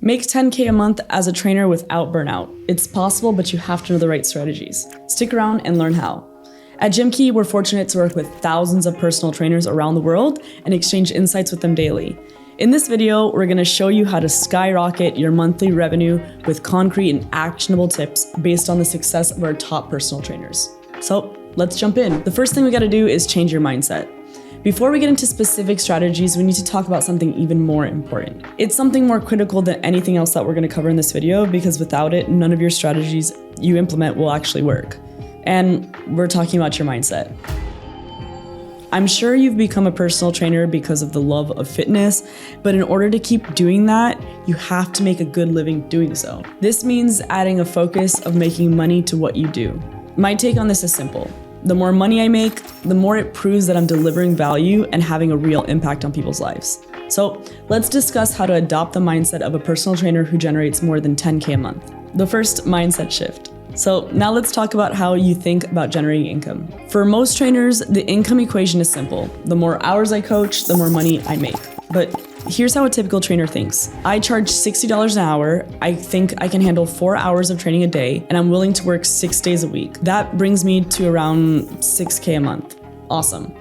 Make 10K a month as a trainer without burnout. It's possible, but you have to know the right strategies. Stick around and learn how. At Gymkee, we're fortunate to work with thousands of personal trainers around the world and exchange insights with them daily. In this video, we're going to show you how to skyrocket your monthly revenue with concrete and actionable tips based on the success of our top personal trainers. So let's jump in. The first thing we got to do is change your mindset. Before we get into specific strategies, we need to talk about something even more important. It's something more critical than anything else that we're going to cover in this video, because without it, none of your strategies you implement will actually work. And we're talking about your mindset. I'm sure you've become a personal trainer because of the love of fitness, but in order to keep doing that, you have to make a good living doing so. This means adding a focus of making money to what you do. My take on this is simple. The more money I make, the more it proves that I'm delivering value and having a real impact on people's lives. So let's discuss how to adopt the mindset of a personal trainer who generates more than 10K a month. The first, mindset shift. So now let's talk about how you think about generating income. For most trainers, the income equation is simple. The more hours I coach, the more money I make. But here's how a typical trainer thinks. I charge $60 an hour. I think I can handle 4 hours of training a day, and I'm willing to work 6 days a week. That brings me to around 6K a month. Awesome.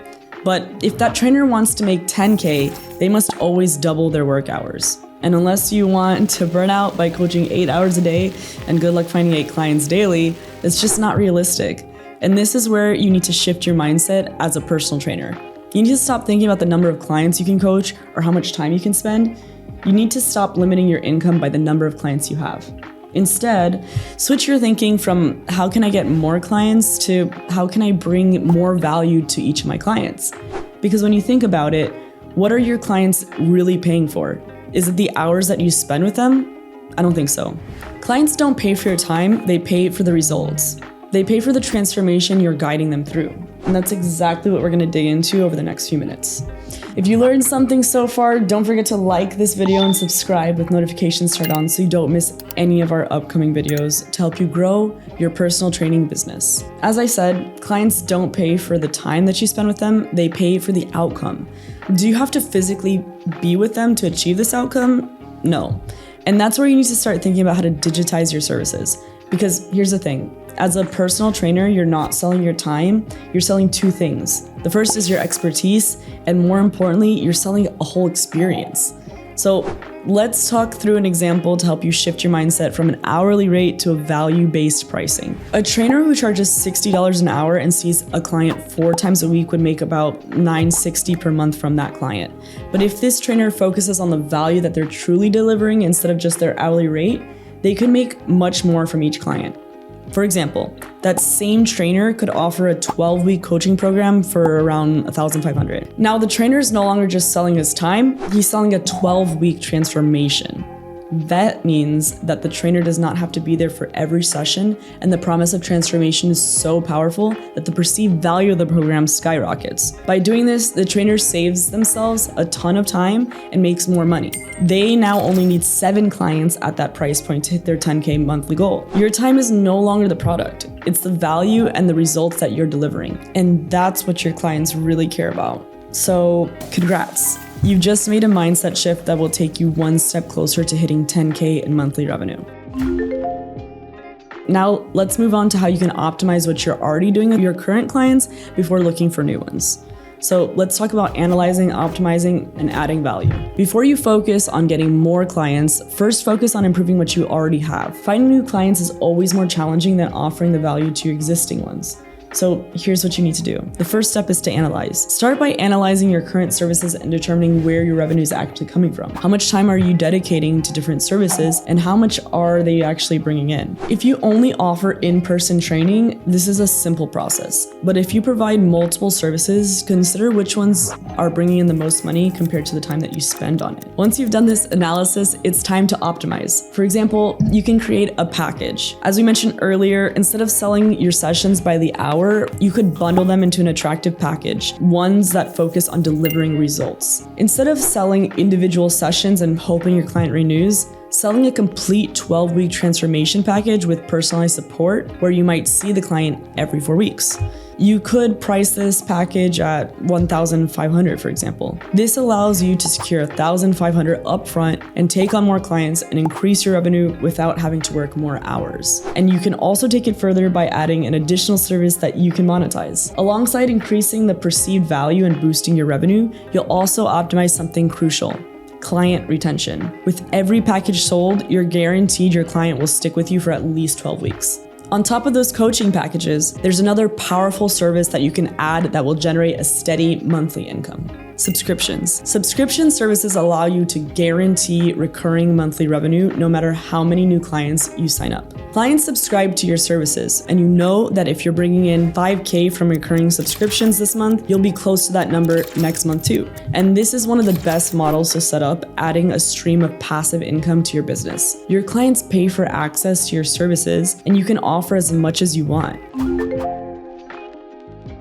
But if that trainer wants to make 10K, they must always double their work hours. And unless you want to burn out by coaching 8 hours a day and good luck finding 8 clients daily, it's just not realistic. And this is where you need to shift your mindset as a personal trainer. You need to stop thinking about the number of clients you can coach or how much time you can spend. You need to stop limiting your income by the number of clients you have. Instead, switch your thinking from how can I get more clients to how can I bring more value to each of my clients? Because when you think about it, what are your clients really paying for? Is it the hours that you spend with them? I don't think so. Clients don't pay for your time, they pay for the results. They pay for the transformation you're guiding them through. And that's exactly what we're gonna dig into over the next few minutes. If you learned something so far, don't forget to like this video and subscribe with notifications turned on so you don't miss any of our upcoming videos to help you grow your personal training business. As I said, clients don't pay for the time that you spend with them, they pay for the outcome. Do you have to physically be with them to achieve this outcome? No. And that's where you need to start thinking about how to digitize your services. Because here's the thing, as a personal trainer, you're not selling your time, you're selling 2 things. The first is your expertise, and more importantly, you're selling a whole experience. So let's talk through an example to help you shift your mindset from an hourly rate to a value-based pricing. A trainer who charges $60 an hour and sees a client 4 times a week would make about $960 per month from that client. But if this trainer focuses on the value that they're truly delivering instead of just their hourly rate, they could make much more from each client. For example, that same trainer could offer a 12-week coaching program for around $1,500. Now, the trainer is no longer just selling his time, he's selling a 12-week transformation. That means that the trainer does not have to be there for every session, and the promise of transformation is so powerful that the perceived value of the program skyrockets. By doing this, the trainer saves themselves a ton of time and makes more money. They now only need 7 clients at that price point to hit their 10K monthly goal. Your time is no longer the product. It's the value and the results that you're delivering. And that's what your clients really care about. So, congrats. You've just made a mindset shift that will take you one step closer to hitting 10K in monthly revenue. Now, let's move on to how you can optimize what you're already doing with your current clients before looking for new ones. So let's talk about analyzing, optimizing, and adding value. Before you focus on getting more clients, first focus on improving what you already have. Finding new clients is always more challenging than offering the value to your existing ones. So here's what you need to do. The first step is to analyze. Start by analyzing your current services and determining where your revenue is actually coming from. How much time are you dedicating to different services, and how much are they actually bringing in? If you only offer in-person training, this is a simple process. But if you provide multiple services, consider which ones are bringing in the most money compared to the time that you spend on it. Once you've done this analysis, it's time to optimize. For example, you can create a package. As we mentioned earlier, instead of selling your sessions by the hour, you could bundle them into an attractive package, ones that focus on delivering results. Instead of selling individual sessions and hoping your client renews, Selling a complete 12-week transformation package with personalized support where you might see the client every 4 weeks. You could price this package at $1,500, for example. This allows you to secure $1,500 upfront and take on more clients and increase your revenue without having to work more hours. And you can also take it further by adding an additional service that you can monetize. Alongside increasing the perceived value and boosting your revenue, you'll also optimize something crucial: client retention. With every package sold, you're guaranteed your client will stick with you for at least 12 weeks. On top of those coaching packages, there's another powerful service that you can add that will generate a steady monthly income: subscriptions. Subscription services allow you to guarantee recurring monthly revenue no matter how many new clients you sign up. Clients subscribe to your services, and you know that if you're bringing in $5K from recurring subscriptions this month, you'll be close to that number next month too. And this is one of the best models to set up, adding a stream of passive income to your business. Your clients pay for access to your services, and you can offer as much as you want.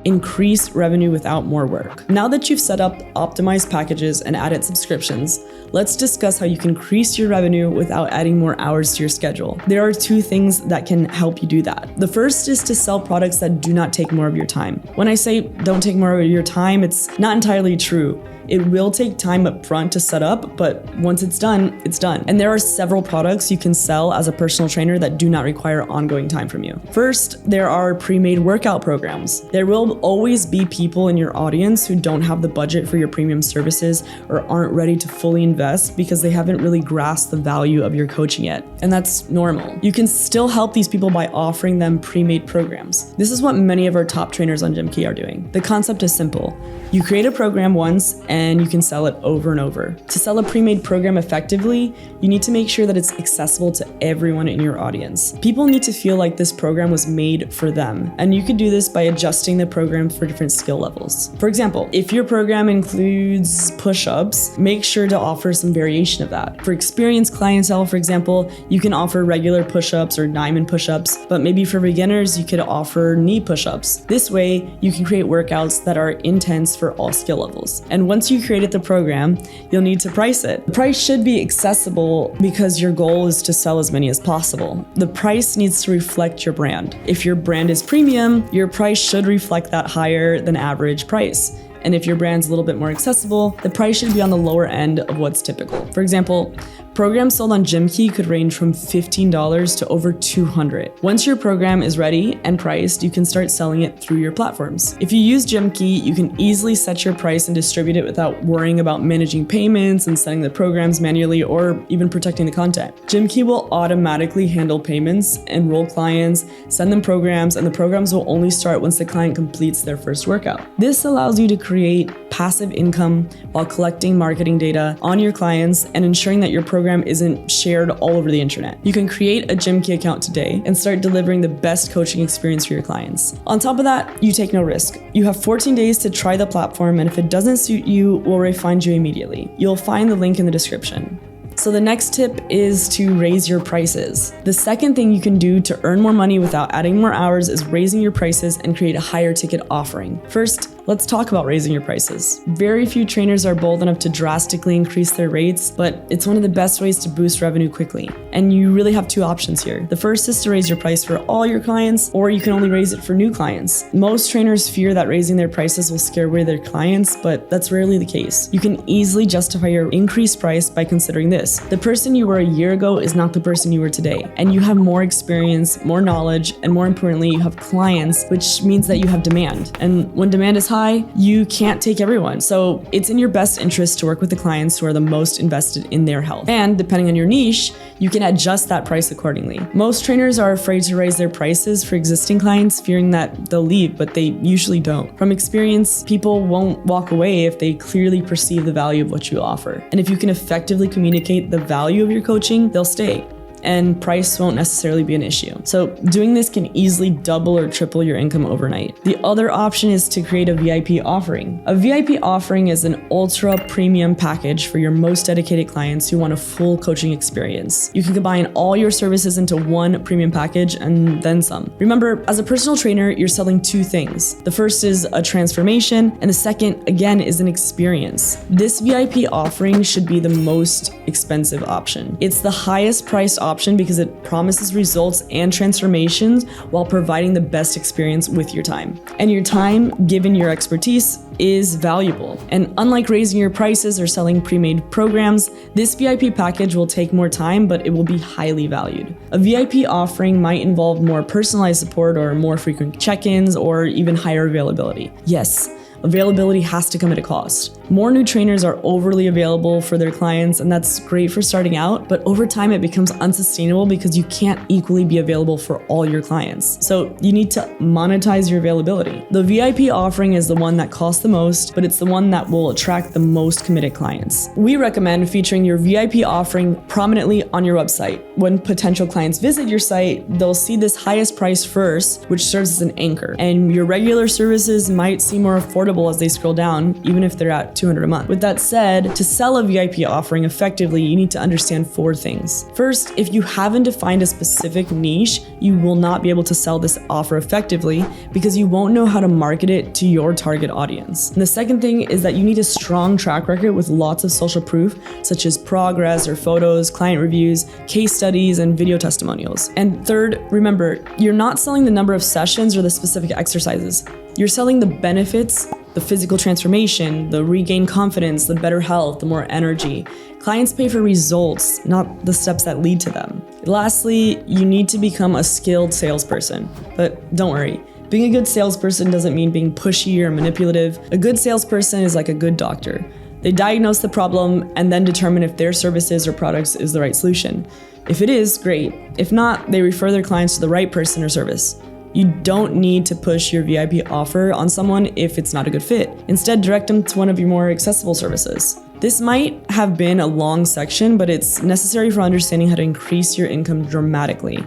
Increase revenue without more work. Now that you've set up optimized packages and added subscriptions, let's discuss how you can increase your revenue without adding more hours to your schedule. There are 2 things that can help you do that. The first is to sell products that do not take more of your time. When I say don't take more of your time, it's not entirely true. It will take time up front to set up, but once it's done, it's done. And there are several products you can sell as a personal trainer that do not require ongoing time from you. First, there are pre-made workout programs. There will always be people in your audience who don't have the budget for your premium services or aren't ready to fully invest because they haven't really grasped the value of your coaching yet. And that's normal. You can still help these people by offering them pre-made programs. This is what many of our top trainers on Gymkee are doing. The concept is simple. You create a program once and you can sell it over and over. To sell a pre-made program effectively, you need to make sure that it's accessible to everyone in your audience. People need to feel like this program was made for them, and you could do this by adjusting the program for different skill levels. For example, if your program includes push-ups, make sure to offer some variation of that. For experienced clientele, for example, you can offer regular push-ups or diamond push-ups, but maybe for beginners, you could offer knee push-ups. This way, you can create workouts that are intense for all skill levels. And once you created the program, you'll need to price it. The price should be accessible because your goal is to sell as many as possible. The price needs to reflect your brand. If your brand is premium, your price should reflect that higher than average price. And if your brand's a little bit more accessible, the price should be on the lower end of what's typical. For example, programs sold on Gymkee could range from $15 to over $200. Once your program is ready and priced, you can start selling it through your platforms. If you use Gymkee, you can easily set your price and distribute it without worrying about managing payments and setting the programs manually or even protecting the content. Gymkee will automatically handle payments, enroll clients, send them programs, and the programs will only start once the client completes their first workout. This allows you to create passive income while collecting marketing data on your clients and ensuring that your program isn't shared all over the internet. You can create a Gymkee account today and start delivering the best coaching experience for your clients. On top of that, you take no risk. You have 14 days to try the platform, and if it doesn't suit you, we'll refund you immediately. You'll find the link in the description. So the next tip is to raise your prices. The second thing you can do to earn more money without adding more hours is raising your prices and create a higher ticket offering. First, let's talk about raising your prices. Very few trainers are bold enough to drastically increase their rates, but it's one of the best ways to boost revenue quickly. And you really have 2 options here. The first is to raise your price for all your clients, or you can only raise it for new clients. Most trainers fear that raising their prices will scare away their clients, but that's rarely the case. You can easily justify your increased price by considering this. The person you were a year ago is not the person you were today, and you have more experience, more knowledge, and more importantly, you have clients, which means that you have demand. And when demand is high, you can't take everyone. So it's in your best interest to work with the clients who are the most invested in their health. And depending on your niche, you can adjust that price accordingly. Most trainers are afraid to raise their prices for existing clients, fearing that they'll leave, but they usually don't. From experience, people won't walk away if they clearly perceive the value of what you offer. And if you can effectively communicate the value of your coaching, they'll stay. and price won't necessarily be an issue. So doing this can easily double or triple your income overnight. The other option is to create a VIP offering. A VIP offering is an ultra premium package for your most dedicated clients who want a full coaching experience. You can combine all your services into one premium package and then some. Remember, as a personal trainer, you're selling two things. The first is a transformation, and the second, again, is an experience. This VIP offering should be the most expensive option. It's the highest priced option because it promises results and transformations while providing the best experience with your time. And your time, given your expertise, is valuable. And unlike raising your prices or selling pre-made programs, this VIP package will take more time, but it will be highly valued. A VIP offering might involve more personalized support or more frequent check-ins or even higher availability. Yes, availability has to come at a cost. More new trainers are overly available for their clients, and that's great for starting out, but over time it becomes unsustainable because you can't equally be available for all your clients. So you need to monetize your availability. The VIP offering is the one that costs the most, but it's the one that will attract the most committed clients. We recommend featuring your VIP offering prominently on your website. When potential clients visit your site, they'll see this highest price first, which serves as an anchor, and your regular services might seem more affordable as they scroll down, even if they're at $200 a month. With that said, to sell a VIP offering effectively, you need to understand four things. First, if you haven't defined a specific niche, you will not be able to sell this offer effectively because you won't know how to market it to your target audience. And the second thing is that you need a strong track record with lots of social proof, such as progress or photos, client reviews, case studies, and video testimonials. And third, remember, you're not selling the number of sessions or the specific exercises. You're selling the benefits, the physical transformation, the regained confidence, the better health, the more energy. Clients pay for results, not the steps that lead to them. Lastly, you need to become a skilled salesperson. But don't worry, being a good salesperson doesn't mean being pushy or manipulative. A good salesperson is like a good doctor. They diagnose the problem and then determine if their services or products is the right solution. If it is, great. If not, they refer their clients to the right person or service. You don't need to push your VIP offer on someone if it's not a good fit. Instead, direct them to one of your more accessible services. This might have been a long section, but it's necessary for understanding how to increase your income dramatically.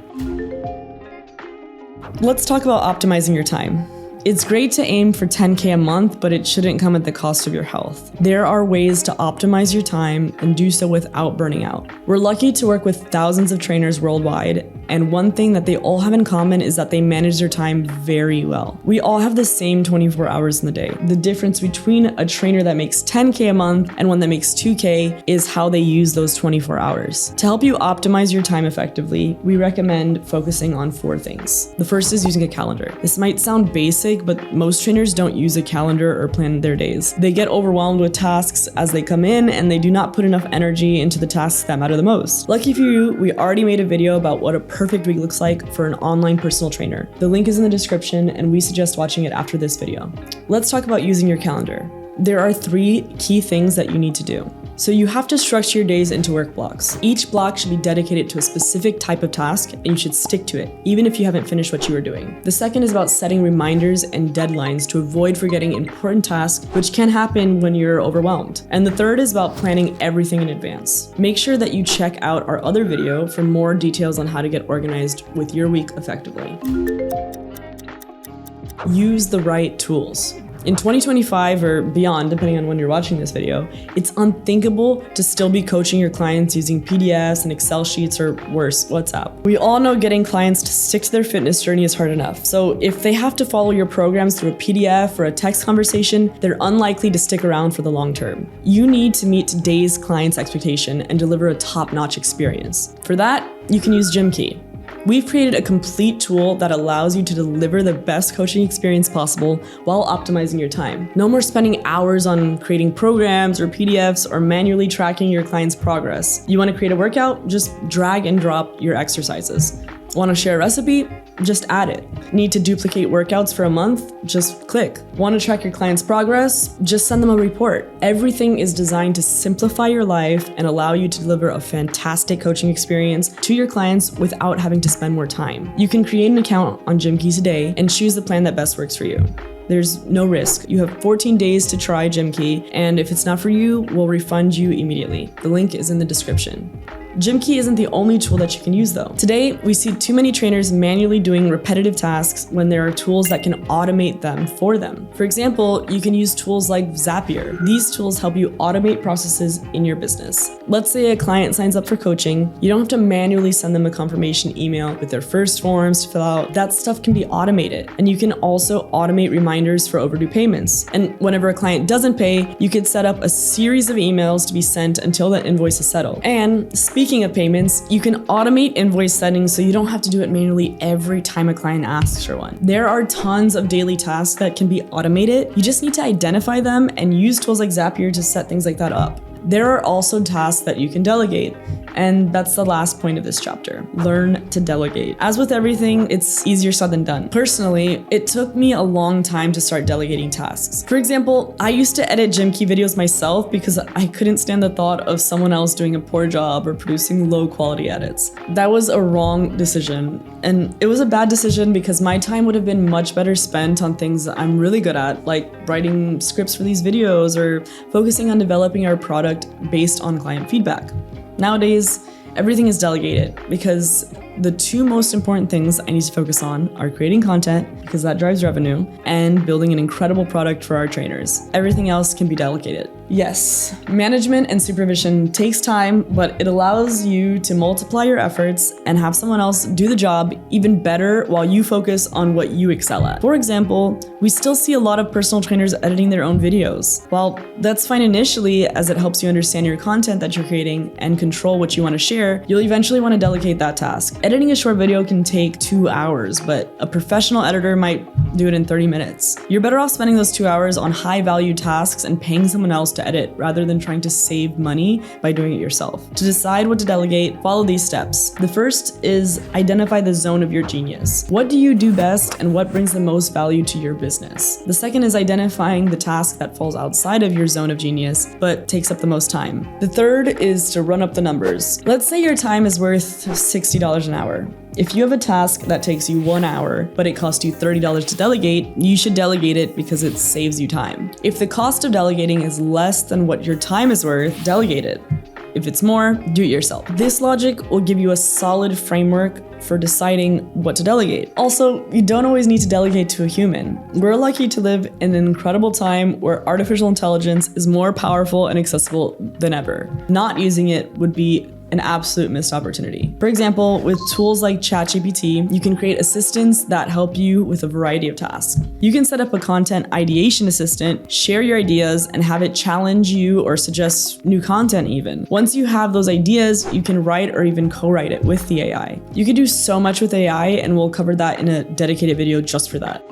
Let's talk about optimizing your time. It's great to aim for 10K a month, but it shouldn't come at the cost of your health. There are ways to optimize your time and do so without burning out. We're lucky to work with thousands of trainers worldwide, and one thing that they all have in common is that they manage their time very well. We all have the same 24 hours in the day. The difference between a trainer that makes 10K a month and one that makes 2K is how they use those 24 hours. To help you optimize your time effectively, we recommend focusing on four things. The first is using a calendar. This might sound basic, but most trainers don't use a calendar or plan their days. They get overwhelmed with tasks as they come in, and they do not put enough energy into the tasks that matter the most. Lucky for you, we already made a video about what a perfect week looks like for an online personal trainer. The link is in the description, and we suggest watching it after this video. Let's talk about using your calendar. There are 3 key things that you need to do. So you have to structure your days into work blocks. Each block should be dedicated to a specific type of task, and you should stick to it, even if you haven't finished what you were doing. The second is about setting reminders and deadlines to avoid forgetting important tasks, which can happen when you're overwhelmed. And the third is about planning everything in advance. Make sure that you check out our other video for more details on how to get organized with your week effectively. Use the right tools. In 2025 or beyond, depending on when you're watching this video, it's unthinkable to still be coaching your clients using PDFs and Excel sheets, or worse, WhatsApp. We all know getting clients to stick to their fitness journey is hard enough. So if they have to follow your programs through a PDF or a text conversation, they're unlikely to stick around for the long term. You need to meet today's client's expectation and deliver a top-notch experience. For that, you can use Gymkee. We've created a complete tool that allows you to deliver the best coaching experience possible while optimizing your time. No more spending hours on creating programs or PDFs or manually tracking your client's progress. You want to create a workout? Just drag and drop your exercises. Want to share a recipe? Just add it. Need to duplicate workouts for a month? Just click. Want to track your client's progress? Just send them a report. Everything is designed to simplify your life and allow you to deliver a fantastic coaching experience to your clients without having to spend more time. You can create an account on Gymkee today and choose the plan that best works for you. There's no risk. You have 14 days to try Gymkee, and if it's not for you, we'll refund you immediately. The link is in the description. Gymkee isn't the only tool that you can use though. Today, we see too many trainers manually doing repetitive tasks when there are tools that can automate them for them. For example, you can use tools like Zapier. These tools help you automate processes in your business. Let's say a client signs up for coaching. You don't have to manually send them a confirmation email with their first forms to fill out. That stuff can be automated. And you can also automate reminders for overdue payments. And whenever a client doesn't pay, you could set up a series of emails to be sent until that invoice is settled. And speaking of payments, you can automate invoice settings so you don't have to do it manually every time a client asks for one. There are tons of daily tasks that can be automated. You just need to identify them and use tools like Zapier to set things like that up. There are also tasks that you can delegate, and that's the last point of this chapter. Learn to delegate. As with everything, it's easier said than done. Personally, it took me a long time to start delegating tasks. For example, I used to edit Gymkee videos myself because I couldn't stand the thought of someone else doing a poor job or producing low quality edits. That was a wrong decision, and it was a bad decision because my time would have been much better spent on things I'm really good at, like writing scripts for these videos or focusing on developing our product based on client feedback. Nowadays, everything is delegated because the two most important things I need to focus on are creating content, because that drives revenue, and building an incredible product for our trainers. Everything else can be delegated. Yes, management and supervision takes time, but it allows you to multiply your efforts and have someone else do the job even better while you focus on what you excel at. For example, we still see a lot of personal trainers editing their own videos. While that's fine initially, as it helps you understand your content that you're creating and control what you want to share, you'll eventually want to delegate that task. Editing a short video can take 2 hours, but a professional editor might do it in 30 minutes. You're better off spending those 2 hours on high-value tasks and paying someone else to edit rather than trying to save money by doing it yourself. To decide what to delegate, follow these steps. The first is identify the zone of your genius. What do you do best and what brings the most value to your business? The second is identifying the task that falls outside of your zone of genius but takes up the most time. The third is to run up the numbers. Let's say your time is worth $60 an hour. If you have a task that takes you 1 hour, but it costs you $30 to delegate, you should delegate it because it saves you time. If the cost of delegating is less than what your time is worth, delegate it. If it's more, do it yourself. This logic will give you a solid framework for deciding what to delegate. Also, you don't always need to delegate to a human. We're lucky to live in an incredible time where artificial intelligence is more powerful and accessible than ever. Not using it would be an absolute missed opportunity. For example, with tools like ChatGPT, you can create assistants that help you with a variety of tasks. You can set up a content ideation assistant, share your ideas, and have it challenge you or suggest new content even. Once you have those ideas, you can write or even co-write it with the AI. You can do so much with AI, and we'll cover that in a dedicated video just for that.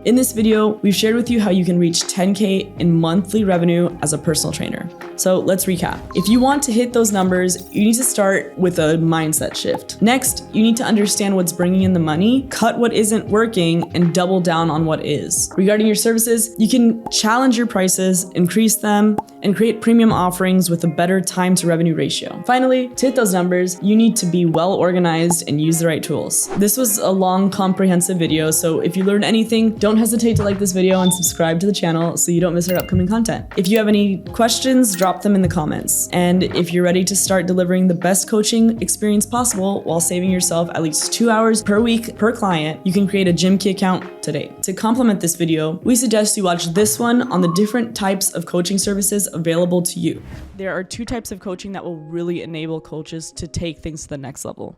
In this video, we've shared with you how you can reach 10K in monthly revenue as a personal trainer. So let's recap. If you want to hit those numbers, you need to start with a mindset shift. Next, you need to understand what's bringing in the money, cut what isn't working, and double down on what is. Regarding your services, you can challenge your prices, increase them, and create premium offerings with a better time to revenue ratio. Finally, to hit those numbers, you need to be well organized and use the right tools. This was a long, comprehensive video, so if you learned anything, don't hesitate to like this video and subscribe to the channel so you don't miss our upcoming content. If you have any questions, drop them in the comments. And if you're ready to start delivering the best coaching experience possible while saving yourself at least 2 hours per week per client, you can create a Gymkee account today. To complement this video, we suggest you watch this one on the different types of coaching services available to you. There are 2 types of coaching that will really enable coaches to take things to the next level.